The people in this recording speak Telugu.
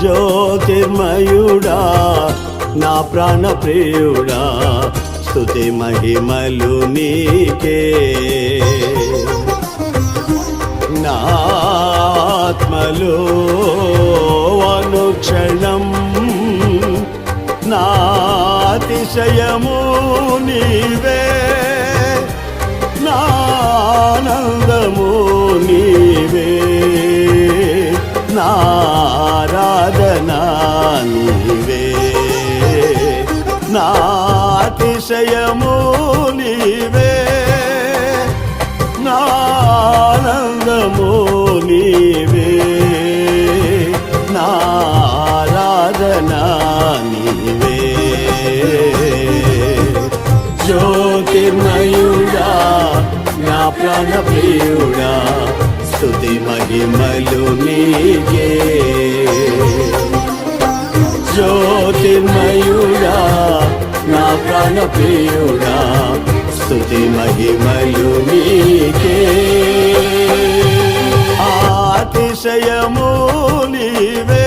జ్యోతిర్మయుడా నా ప్రాణ ప్రియుడా స్తుతి మహిమలు నీకే నా ఆత్మలో అనుక్షణం నా అతిశయము నీవే నా ఆనందము నీవే నా ఆరాధనా నీవే నా అతిశయము నీవే నా ఆనందము నీవే నా ఆరాధనా నీవే జ్యోతిర్మయుడా నా ప్రాణ ప్రియుడా స్తుతి మహిమలు నీకే జ్యోతిర్మయుడా నా ప్రాణ ప్రియుడా స్తుతి మహిమలు నీకే అతిశయము నీవే